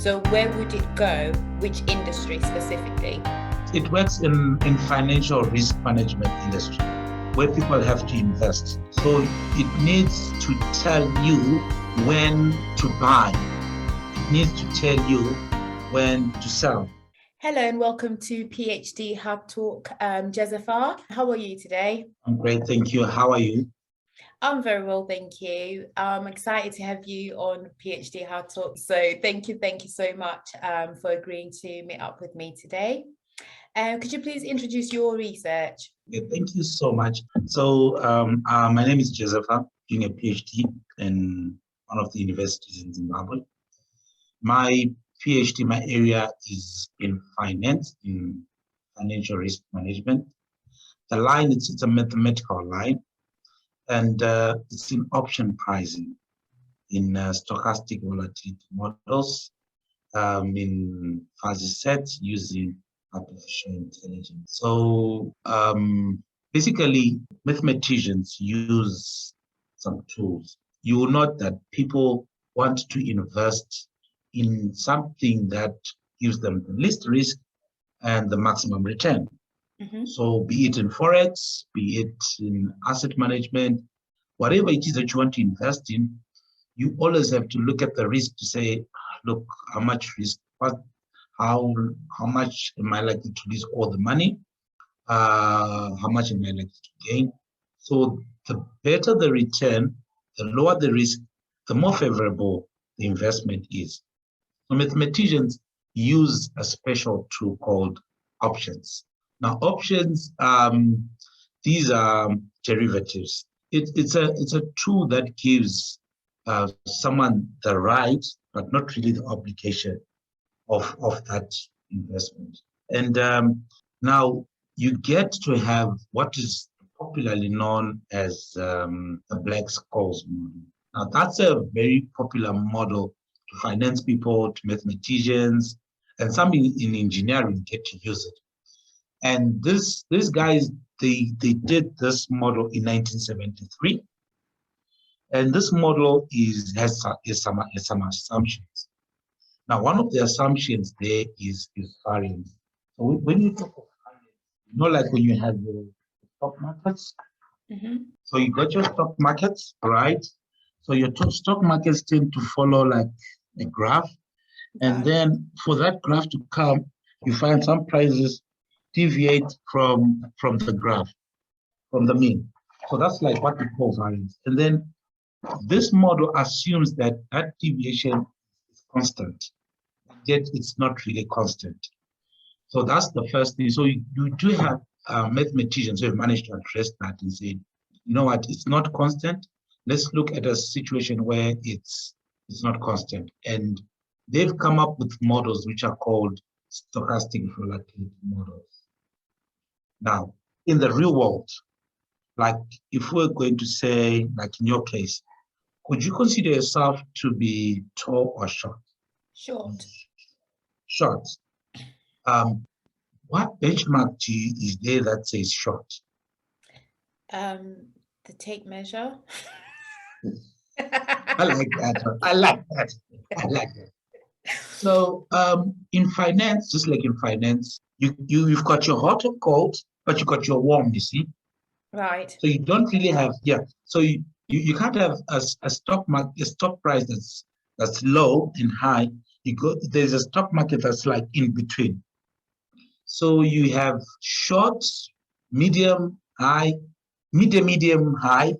So where would it go? Which industry specifically? It works in financial risk management industry, where people have to invest. So it needs to tell you when to buy. It needs to tell you when to sell. Hello and welcome to Ph.D. hardtalk. Jezepher, how are you today? I'm great, thank you. How are you? I'm very well, thank you. I'm excited to have you on Ph.D. hardtalk. So thank you so much for agreeing to meet up with me today. Could you please introduce your research? Yeah, thank you so much. So my name is Jezepher, doing a PhD in one of the universities in Zimbabwe. My PhD, my area is in finance, in financial risk management. The line, it's a mathematical line, and it's in option pricing, in stochastic volatility models, in fuzzy sets using artificial intelligence. So basically, mathematicians use some tools. You will note that people want to invest in something that gives them the least risk and the maximum return. Mm-hmm. So be it in Forex, be it in asset management, whatever it is that you want to invest in, you always have to look at the risk to say, look, how much risk, how much am I likely to lose all the money? How much am I likely to gain? So the better the return, the lower the risk, the more favorable the investment is. So mathematicians use a special tool called options. Now options, these are derivatives. It's a tool that gives someone the right, but not really the obligation of that investment. And now you get to have what is popularly known as the Black-Scholes-Merton. Now that's a very popular model to finance people, to mathematicians, and some in engineering get to use it. And these guys, they did this model in 1973. And this model has some assumptions. Now, one of the assumptions there is variance. So when you talk of variance, like when you have your stock markets. Mm-hmm. So you got your stock markets, right? So your stock markets tend to follow like a graph. And then for that graph to come, you find some prices deviate from the graph, from the mean. So that's like what we call variance. And then this model assumes that deviation is constant, yet it's not really constant. So that's the first thing. So you do have mathematicians who have managed to address that and say, you know what, it's not constant. Let's look at a situation where it's not constant. And they've come up with models which are called stochastic volatility models. Now, in the real world, like if we're going to say, like in your case, could you consider yourself to be tall or short? Short. Short. What benchmark is there that says short? The tape measure. I like that. So in finance, just like in finance, you've got your hot or cold, but you got your warm, you see? Right. So you don't really have, so you can't have a stock price that's low and high. There's a stock market that's like in between. So you have short, medium, high, medium, high.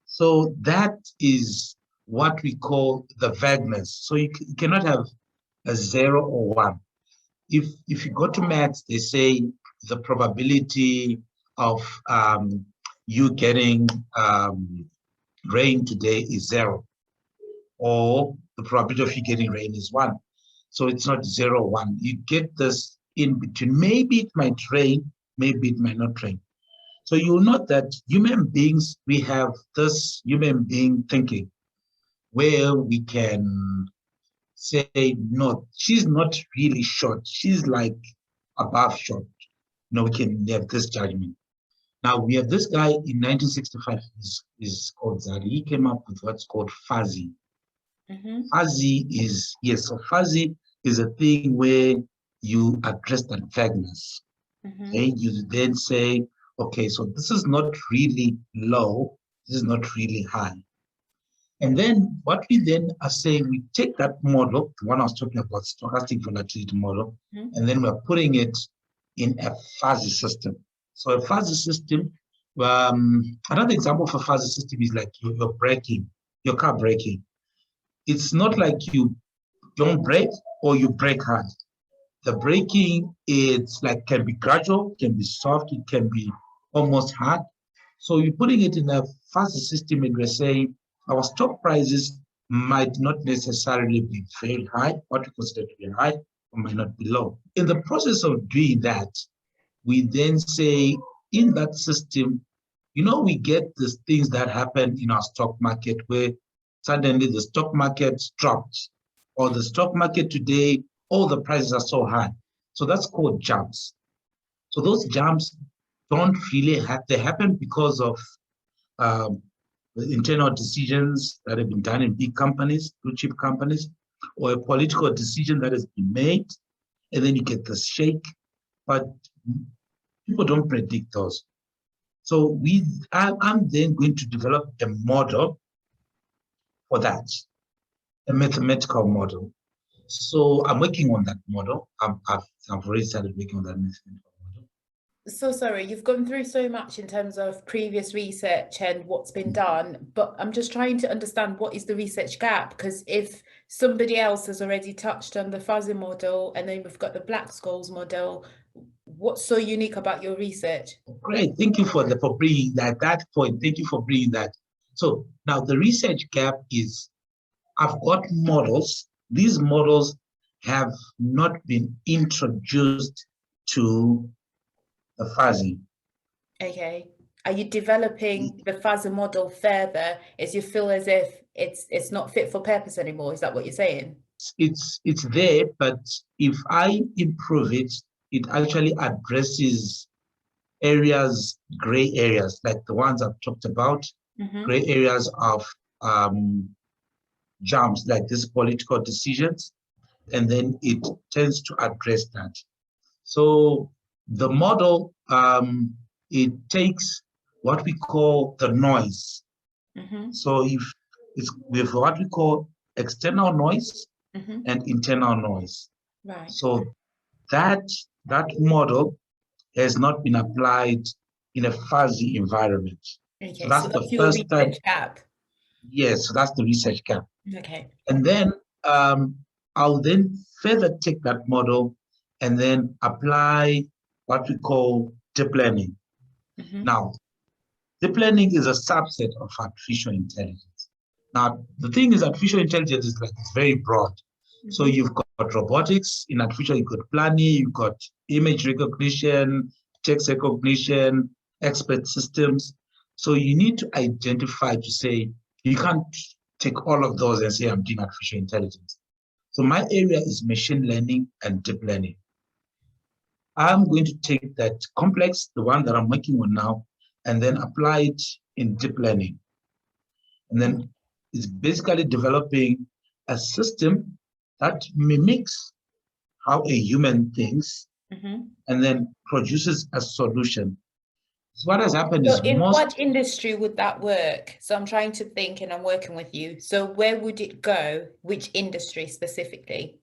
So that is what we call the vagueness. So you cannot have a 0 or 1. If you go to maths, they say the probability of you getting rain today is 0, or the probability of you getting rain is 1. So it's not 0 or 1. You get this in between. Maybe it might rain, maybe it might not rain. So you'll note that human beings, we have this human being thinking where we can say, no, she's not really short. She's like above short. No, we can have this judgment. Now, we have this guy in 1965, is called Zari. He came up with what's called fuzzy Fuzzy is, yes, so fuzzy is a thing where you address that vagueness. Okay, you then say, okay, so this is not really low, this is not really high. And then what we then are saying, we take that model, the one I was talking about, stochastic volatility model, and then we're putting it in a fuzzy system. So a fuzzy system, another example of a fuzzy system is like your braking, your car braking. It's not like you don't brake or you brake hard. The braking, it's like can be gradual, can be soft, it can be almost hard. So you're putting it in a fuzzy system and we're saying our stock prices might not necessarily be very high, what we consider to be high, or might not be low. In the process of doing that, we then say in that system, you know, we get these things that happen in our stock market where suddenly the stock market dropped, or the stock market today, all the prices are so high. So that's called jumps. So those jumps don't really they happen because of the internal decisions that have been done in big companies, blue chip companies, or a political decision that has been made, and then you get the shake. But people don't predict those. So I'm then going to develop a model for that, a mathematical model. So I'm working on that model. I've already started working on that mathematical model. So sorry, you've gone through so much in terms of previous research and what's been done, but I'm just trying to understand what is the research gap, because if somebody else has already touched on the fuzzy model and then we've got the Black-Scholes model, what's so unique about your research? Great, thank you for bringing that point. Thank you for bringing that. So now the research gap is I've got models. These models have not been introduced to the fuzzy. Okay. Are you developing the fuzzy model further as you feel as if it's not fit for purpose anymore? Is that what you're saying? It's there, but if I improve it, it actually addresses areas, gray areas, like the ones I've talked about, gray areas of jumps, like these political decisions, and then it tends to address that. So the model, it takes what we call the noise. So if it's with what we call external noise and internal noise. Right. So that model has not been applied in a fuzzy environment. Okay, so that's the your first time. research gap. Yes, so that's the research gap. Okay. And then I'll then further take that model and then apply what we call deep learning. Now, deep learning is a subset of artificial intelligence. Now, the thing is, artificial intelligence is like it's very broad. So you've got robotics in artificial, you've got planning, you've got image recognition, text recognition, expert systems. So you need to identify to say, you can't take all of those and say, I'm doing artificial intelligence. So my area is machine learning and deep learning. I'm going to take that complex, the one that I'm working on now, and then apply it in deep learning. And then it's basically developing a system that mimics how a human thinks and then produces a solution. So what has happened is in what industry would that work? So I'm trying to think and I'm working with you. So where would it go? Which industry specifically?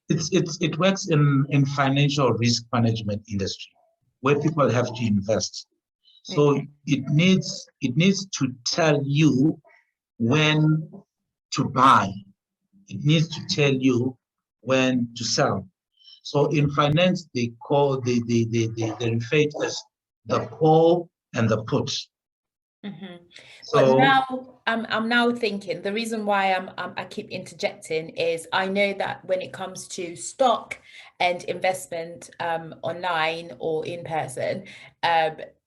It works in financial risk management industry where people have to invest. So it needs to tell you when to buy. It needs to tell you when to sell. So in finance, they refer to as the call and the put. But now I'm now thinking the reason why I keep interjecting is I know that when it comes to stock and investment online or in person,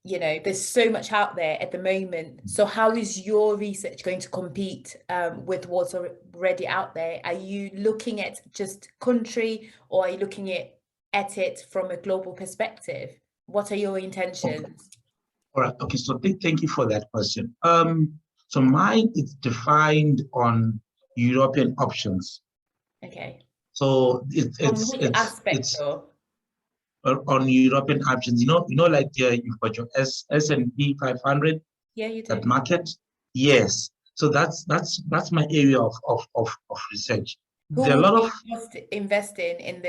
you know, there's so much out there at the moment. So how is your research going to compete with what's already out there? Are you looking at just country, or are you looking at it from a global perspective? What are your intentions? All right. Okay. So thank you for that question. So mine is defined on European options. Okay. So From which aspect it's though? on European options. Like you've got your S&P 500, Yeah, you do. that market. Yes. So that's my area of research. Who There are a would lot of be just investing in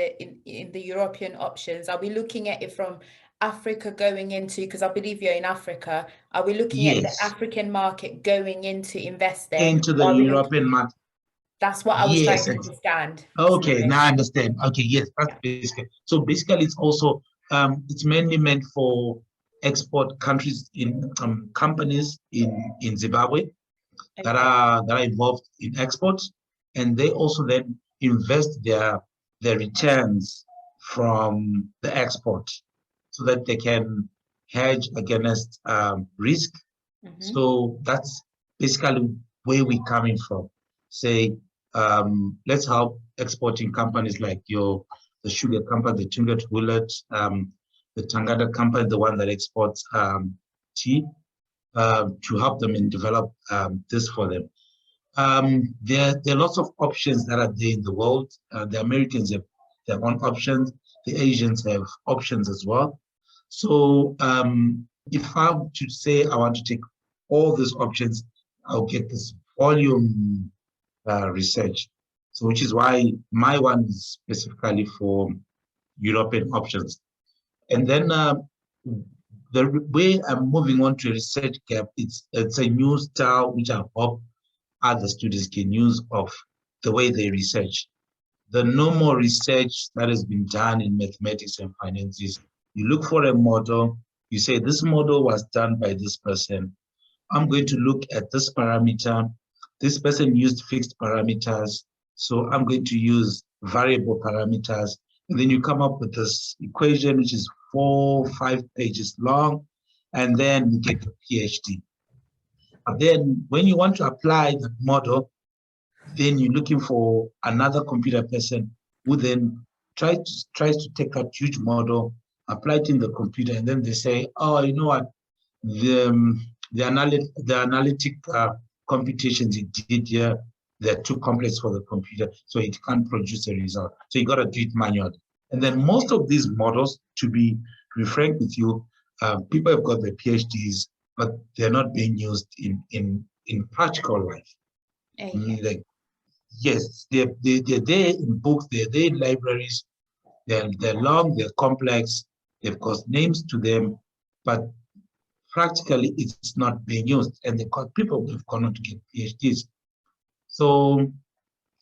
the European options? Are we looking at it from Africa going into, because I believe you're in Africa, are we looking at the yes African market going into investing, into the or are we looking? European market. That's what I was trying Yes. to understand. Okay, Sorry. now I understand. Okay, yes, that's Yeah. basically. So basically, it's also it's mainly meant for export countries in companies in Zimbabwe that Okay. are involved in exports, and they also then invest their returns from the export so that they can hedge against risk. Mm-hmm. So that's basically where we're coming from. Say, let's help exporting companies like the sugar company, the Tungat Willet, the Tangata company, the one that exports tea, to help them and develop this for them. There are lots of options that are there in the world. The Americans have their own options. The Asians have options as well. So if I were to say I want to take all these options, I'll get this volume research. So which is why my one is specifically for European options. And then the way I'm moving on to research gap, it's a new style which I hope other students can use of the way they research. The normal research that has been done in mathematics and finance is you look for a model, you say this model was done by this person. I'm going to look at this parameter. This person used fixed parameters, so I'm going to use variable parameters. And then you come up with this equation, which is 4-5 pages long, and then you get your PhD. But then when you want to apply the model, then you're looking for another computer person who then tries to take that huge model, apply it in the computer, and then they say, oh, you know what, the analytic computations it did here, they're too complex for the computer, so it can't produce a result. So you got to do it manually. And then most of these models, to be frank with you, people have got their PhDs, but they're not being used in practical life. Okay. Like, yes, they're there in books, they're there in libraries, they're long, they're complex, they've got names to them, but practically it's not being used, and people have gone on to get PhDs. So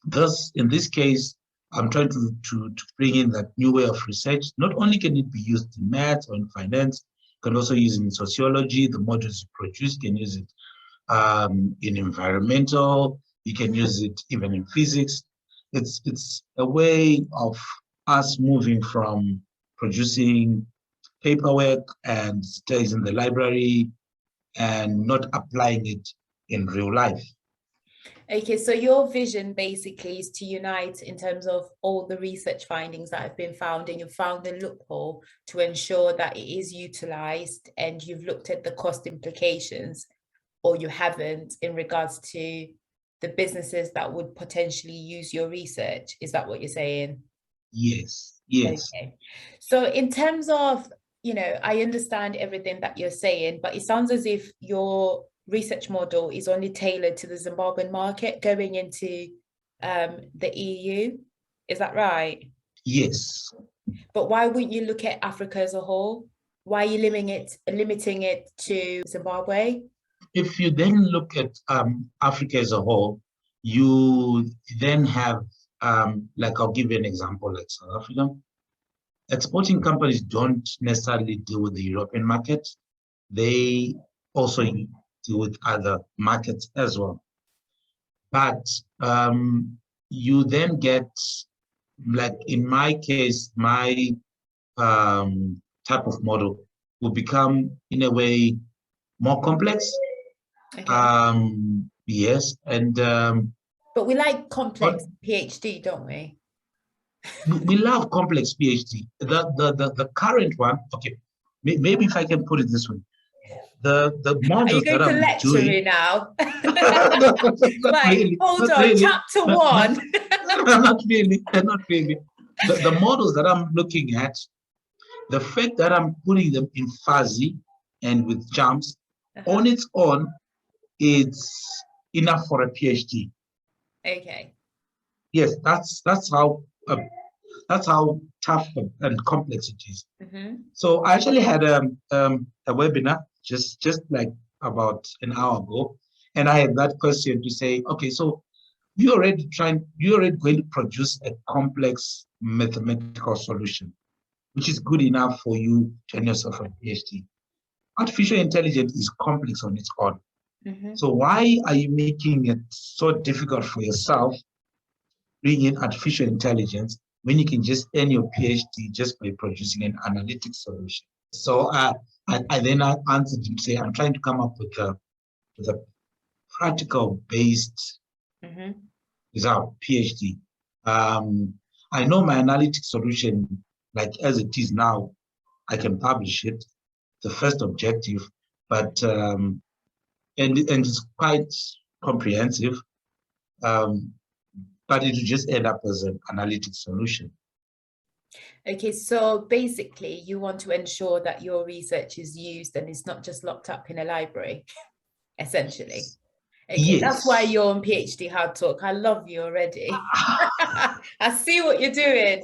thus, in this case, I'm trying to bring in that new way of research. Not only can it be used in maths or in finance, you can also use it in sociology. The modules you produce, you can use it in environmental, you can use it even in physics. It's a way of us moving from producing paperwork and stays in the library and not applying it in real life. Okay, so your vision basically is to unite in terms of all the research findings that have been found, and you've found the loophole to ensure that it is utilized, and you've looked at the cost implications, or you haven't, in regards to the businesses that would potentially use your research. Is that what you're saying? Yes, yes. Okay. So in terms of, I understand everything that you're saying, but it sounds as if your research model is only tailored to the Zimbabwean market going into the EU. Is that right? Yes. But why wouldn't you look at Africa as a whole? Why are you limiting it to Zimbabwe? If you then look at Africa as a whole, you then have, like I'll give you an example, like South Africa. Exporting companies don't necessarily deal with the European market. They also deal with other markets as well. But you then get, like in my case, my type of model will become, in a way, more complex. Okay. Yes, and But we like complex but PhD, don't we? we love complex PhD. The current one, okay, maybe if I can put it this way, the Are you models going that to I'm lecture doing. me now? Not Like, really, hold not on, really, chapter not, not, one. not really, not really. The models that I'm looking at, the fact that I'm putting them in fuzzy and with jumps on its own, it's enough for a PhD. Okay. Yes, that's how tough and complex it is. So I actually had a webinar just like about an hour ago, and I had that question to say, okay, so you're already going to produce a complex mathematical solution, which is good enough for you to earn yourself a PhD. Artificial intelligence is complex on its own. So why are you making it so difficult for yourself bring in artificial intelligence when you can just earn your PhD just by producing an analytic solution? So I then answered him, say, I'm trying to come up with a practical based result, PhD. I know my analytic solution, like as it is now, I can publish it, the first objective, but and it's quite comprehensive. But it will just end up as an analytic solution. Okay, so basically you want to ensure that your research is used and it's not just locked up in a library, essentially. Okay, yes. That's why you're on PhD Hard Talk. I love you already. I see what you're doing.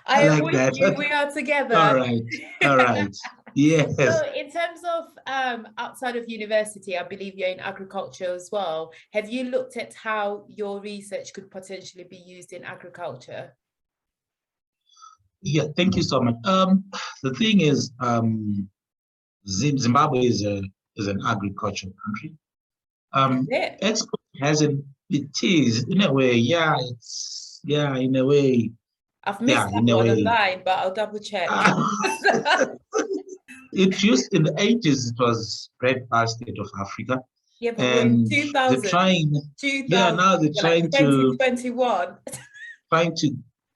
I am like with that. you. We are together. All right. Yes. So in terms of outside of university, I believe you're in agriculture as well. Have you looked at how your research could potentially be used in agriculture? Yeah, thank you so much. The thing is, Zimbabwe is an agricultural country. Export hasn't. It is in a way. Yeah, it's in a way. I've missed that one online, but I'll double check. It used in the 80s. It was breadbasket of Africa. Yeah, but we're in And 2000. they're trying. Yeah, now they're trying like 2021.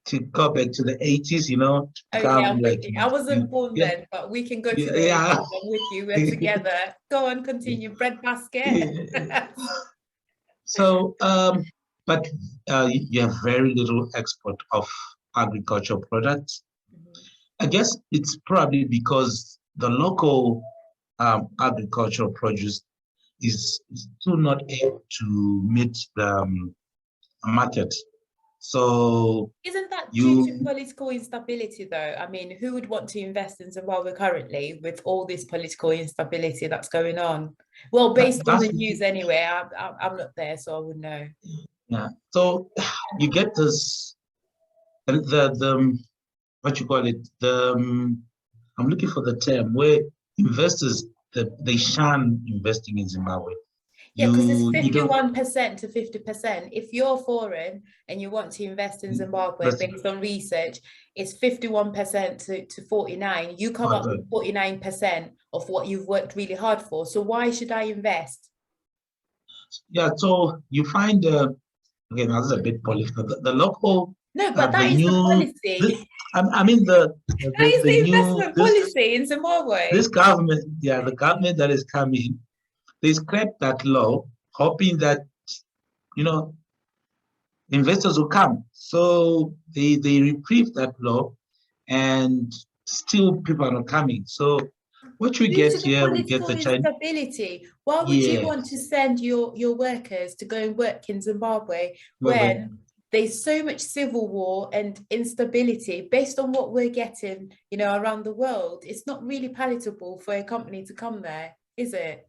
To go back to the 80s, you know. Okay, I'm with you. I wasn't born then, but we can go to the 80s. I'm with you. We're together. Go on, continue. Breadbasket. So, but you have very little export of agricultural products. I guess it's probably because the local agricultural produce is still not able to meet the market. So isn't that due to political instability though? I mean, who would want to invest in Zimbabwe currently with all this political instability that's going on? Well, based on the news anyway, I'm not there, so I wouldn't know. Yeah. So you get this, the what you call it, I'm looking for the term where investors, they shun investing in Zimbabwe. Yeah, because it's 51% to 50%. If you're foreign and you want to invest in Zimbabwe based on research, it's 51% to 49. You come up with 49% of what you've worked really hard for. So why should I invest? Yeah, so you find, okay, that's a bit political. The local. No, but that is the policy. I mean, that is the investment policy in Zimbabwe. This government, the government that is coming, they scrapped that law, hoping that, you know, investors will come. So they reprieve that law, and still people are not coming. So what we get here, we get the instability. Why would you want to send your workers to go and work in Zimbabwe when there's so much civil war and instability based on what we're getting, you know, around the world? It's not really palatable for a company to come there, is it?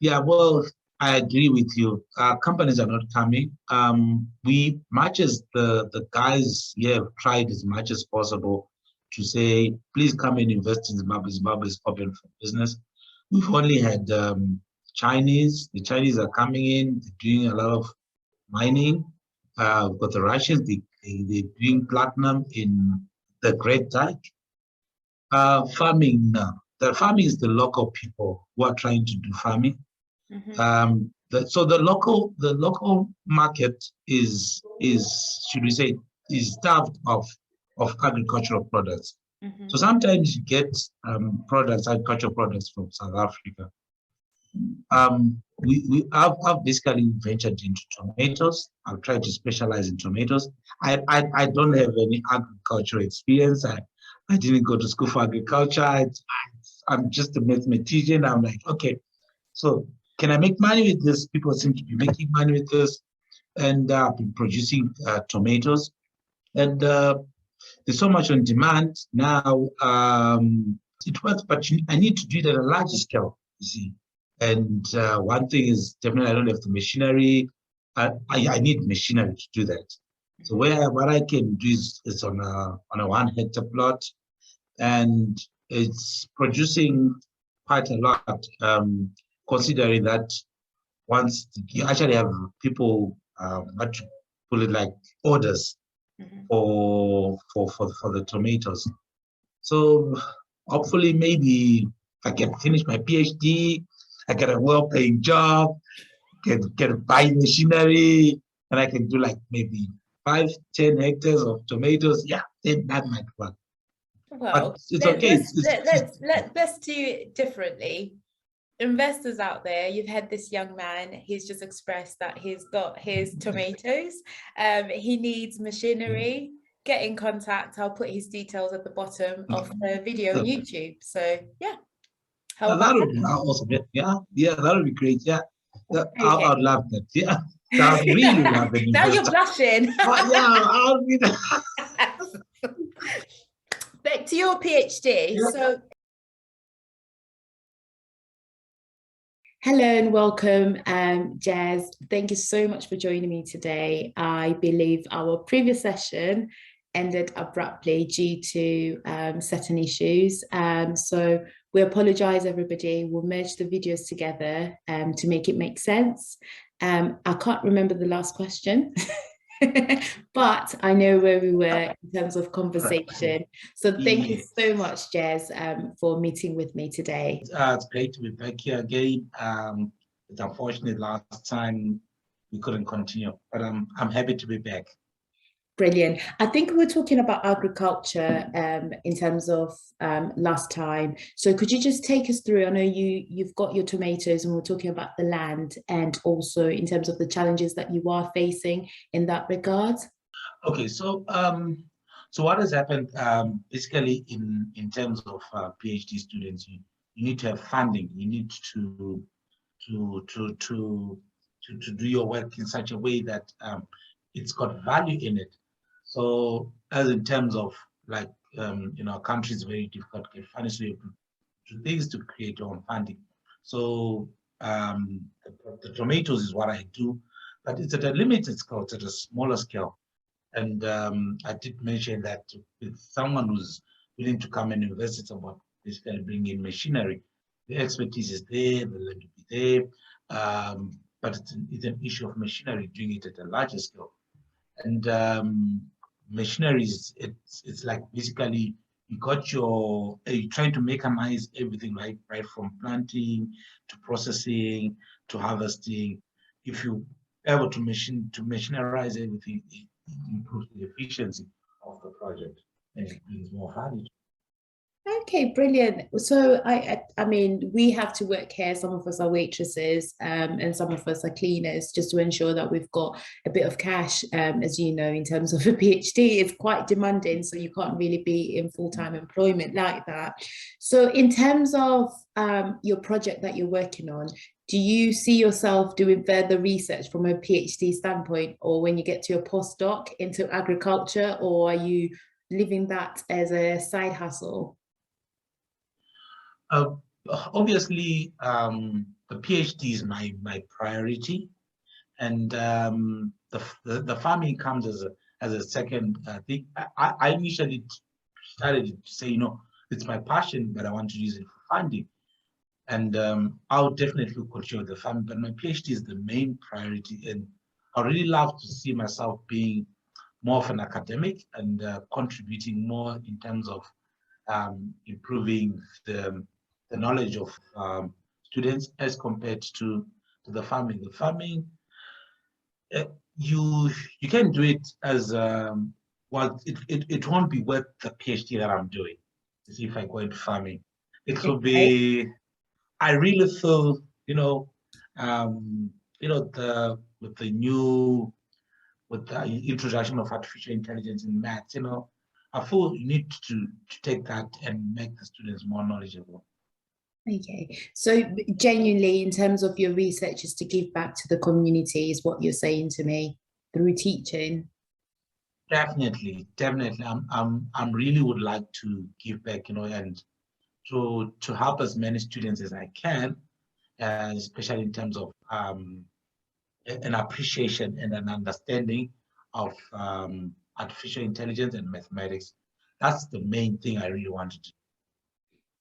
Yeah, well, I agree with you. Companies are not coming. We, much as the guys here have tried as much as possible to say, please come and invest in Zimbabwe. Zimbabwe is open for business. We've only had Chinese. The Chinese are coming in, they're doing a lot of mining. We've got the Russians, they're doing platinum in the Great Zimbabwe. Farming now. The farming is the local people who are trying to do farming. So the local market is should we say is starved of agricultural products. So sometimes you get agricultural products from South Africa, I've basically ventured into tomatoes. I've tried to specialize in tomatoes. I don't have any agricultural experience. I didn't go to school for agriculture. I'm just a mathematician. I'm like, okay, so can I make money with this? People seem to be making money with this, and I've been producing tomatoes, and there's so much on demand now. It works, but I need to do it at a larger scale, you see. And one thing is definitely I don't have the machinery. I need machinery to do that. So what I can do is on a 1 hectare plot, and it's producing quite a lot. Considering that once you actually have people, what you call it, like orders for the tomatoes. So hopefully maybe I can finish my PhD, I get a well-paying job, can buy machinery, and I can do like maybe 5-10 hectares of tomatoes. Yeah, then that might work. Well, but it's okay. Let's do it differently. Investors out there, you've had this young man, he's just expressed that he's got his tomatoes, he needs machinery. Get in contact. I'll put his details at the bottom of the video on YouTube. So yeah, that would be awesome. Yeah, that would be great. Yeah, I'd love that. Yeah, I would really love it. Now you're blushing. I'll be Back to your PhD. Yeah. So hello and welcome, Jez. Thank you so much for joining me today. I believe our previous session ended abruptly due to certain issues. So we apologize, everybody. We'll merge the videos together to make it make sense. I can't remember the last question. But I know where we were in terms of conversation. So thank you so much, Jez, for meeting with me today. It's great to be back here again. It's unfortunate last time we couldn't continue, but I'm happy to be back. Brilliant. I think we were talking about agriculture in terms of last time. So could you just take us through? I know you've got your tomatoes and we're talking about the land and also in terms of the challenges that you are facing in that regard. Okay, so what has happened basically in terms of PhD students, you need to have funding. You need to do your work in such a way that it's got value in it. So as in terms of like, country is very difficult to get funding, so you have to do things to create your own funding. So the tomatoes is what I do, but it's at a limited scale, it's at a smaller scale. And I did mention that with someone who's willing to come and invest, it's about basically bringing in machinery. The expertise is there, the land will be there, but it's an issue of machinery, doing it at a larger scale. And machinery it's like basically you're trying to mechanize everything, right from planting to processing to harvesting. If you're able to machinize everything, it improves the efficiency of the project and it brings more value. Okay, brilliant. So I mean, we have to work here. Some of us are waitresses and some of us are cleaners just to ensure that we've got a bit of cash. As you know, in terms of a PhD, it's quite demanding. So you can't really be in full-time employment like that. So in terms of your project that you're working on, do you see yourself doing further research from a PhD standpoint, or when you get to your postdoc into agriculture, or are you living that as a side hustle? Obviously, the PhD is my priority, and the farming comes as a second thing. I initially started to say, it's my passion, but I want to use it for funding, and I'll definitely continue with the farming. But my PhD is the main priority, and I really love to see myself being more of an academic and contributing more in terms of improving the knowledge of students as compared to the farming. The farming, you can do it as well. It won't be worth the PhD that I'm doing. See, if I go into farming, it will be. I really feel You know, with the introduction of artificial intelligence in maths, you know, I feel you need to take that and make the students more knowledgeable. Okay, so genuinely, in terms of your research, is to give back to the community, is what you're saying to me through teaching. Definitely. I'm really would like to give back, you know, and to help as many students as I can, especially in terms of an appreciation and an understanding of artificial intelligence and mathematics. That's the main thing I really wanted to do.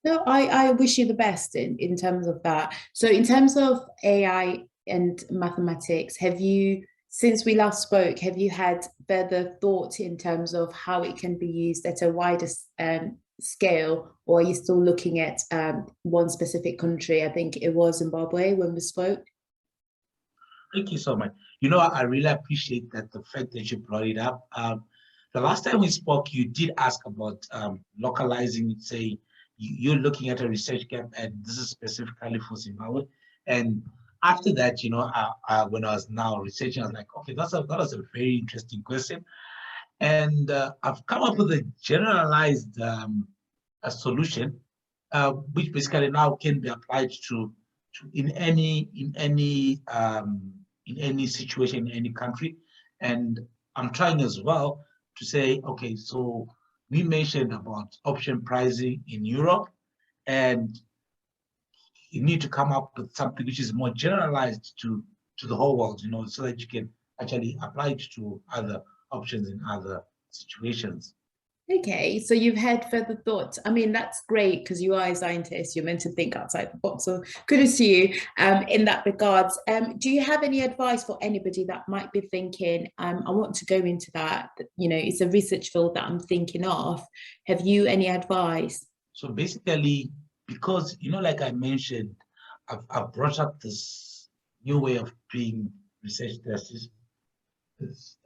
No, I wish you the best in terms of that. So in terms of AI and mathematics, have you, since we last spoke, have you had further thought in terms of how it can be used at a wider scale, or are you still looking at one specific country? I think it was Zimbabwe when we spoke. Thank you so much. You know, I really appreciate that, the fact that you brought it up. The last time we spoke, you did ask about localizing, say, you're looking at a research gap, and this is specifically for Zimbabwe. And after that, you know, when I was now researching, I was like, okay, that was a very interesting question. And I've come up with a generalized a solution, which basically now can be applied to in any situation, in any country. And I'm trying as well to say, okay, so we mentioned about option pricing in Europe, and you need to come up with something which is more generalized to the whole world, you know, so that you can actually apply it to other options in other situations. Okay, so you've had further thoughts. I mean, that's great because you are a scientist. You're meant to think outside the box. So kudos to you in that regards. Do you have any advice for anybody that might be thinking, I want to go into that? You know, it's a research field that I'm thinking of. Have you any advice? So basically, because, you know, like I mentioned, I've brought up this new way of doing research thesis.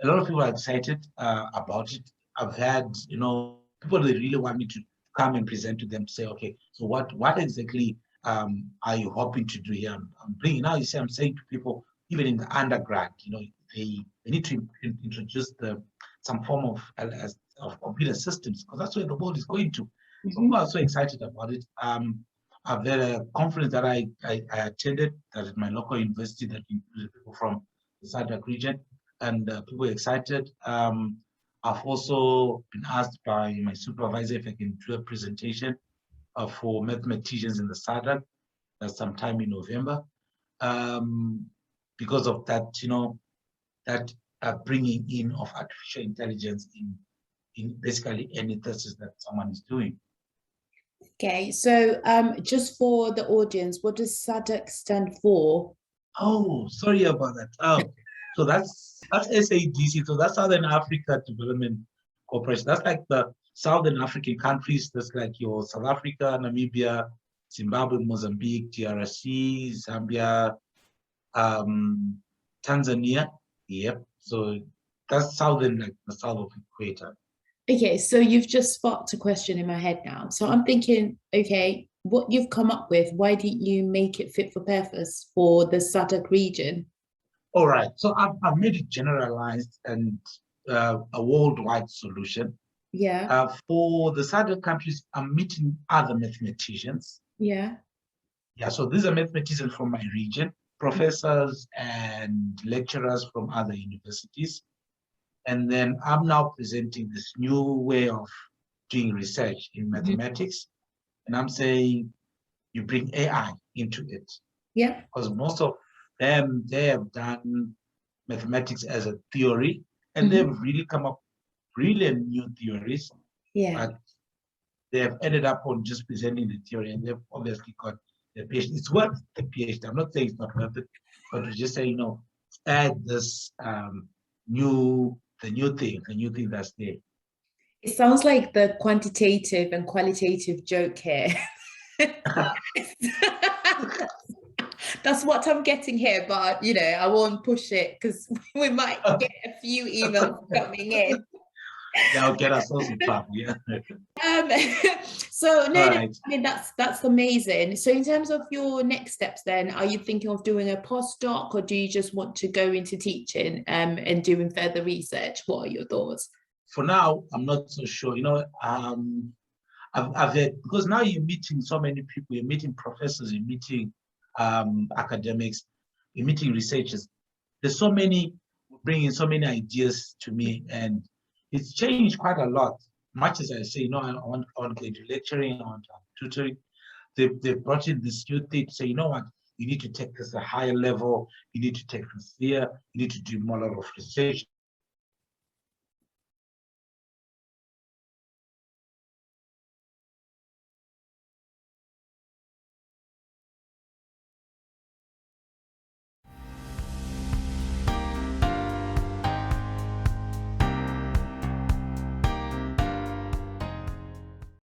A lot of people are excited about it. I've had, you know, people that really want me to come and present to them to say, okay, so what exactly are you hoping to do here? I'm bringing, now you see, I'm saying to people, even in the undergrad, you know, they need to introduce some form of computer systems, because that's where the world is going to. So people are so excited about it. I've had a conference that I attended that at my local university that included people from the SADC region, and people were excited. I've also been asked by my supervisor if I can do a presentation for mathematicians in the SADC sometime in November. Because of that, you know, that bringing in of artificial intelligence in basically any thesis that someone is doing. Okay, so just for the audience, what does SADC stand for? Oh, sorry about that. Oh, so that's SADC. So that's Southern Africa Development Corporation. That's like the Southern African countries. That's like your South Africa, Namibia, Zimbabwe, Mozambique, DRC, Zambia, Tanzania. Yep. So that's southern, like the south of equator. Okay, so you've just sparked a question in my head now. So I'm thinking, okay, what you've come up with, why didn't you make it fit for purpose for the SADC region? All right, so I've made it generalized and a worldwide solution. Yeah. For the SADC countries, I'm meeting other mathematicians. Yeah. Yeah, so these are mathematicians from my region, professors and lecturers from other universities. And then I'm now presenting this new way of doing research in mathematics. And I'm saying you bring AI into it. Yeah. Because most of them, they have done mathematics as a theory, and they've really come up brilliant new theories. Yeah. But they have ended up on just presenting the theory, and they've obviously got the PhD. It's worth the PhD. I'm not saying it's not worth it, but to just say, you know, add this new thing that's there. It sounds like the quantitative and qualitative joke here. That's what I'm getting here, but you know, I won't push it because we might get a few emails coming in. That'll get us also in trouble, yeah. So no, Right. I mean that's amazing. So in terms of your next steps, then, are you thinking of doing a postdoc, or do you just want to go into teaching and doing further research? What are your thoughts? For now, I'm not so sure. I've had, because now you're meeting so many people, you're meeting professors, you're meeting academics, you're meeting researchers. There's so many bringing so many ideas to me, and it's changed quite a lot. Much as I say, I want to get into lecturing, I want to tutoring. They brought in this new thing to say, you know what, you need to take this a higher level, you need to take this here, you need to do more of research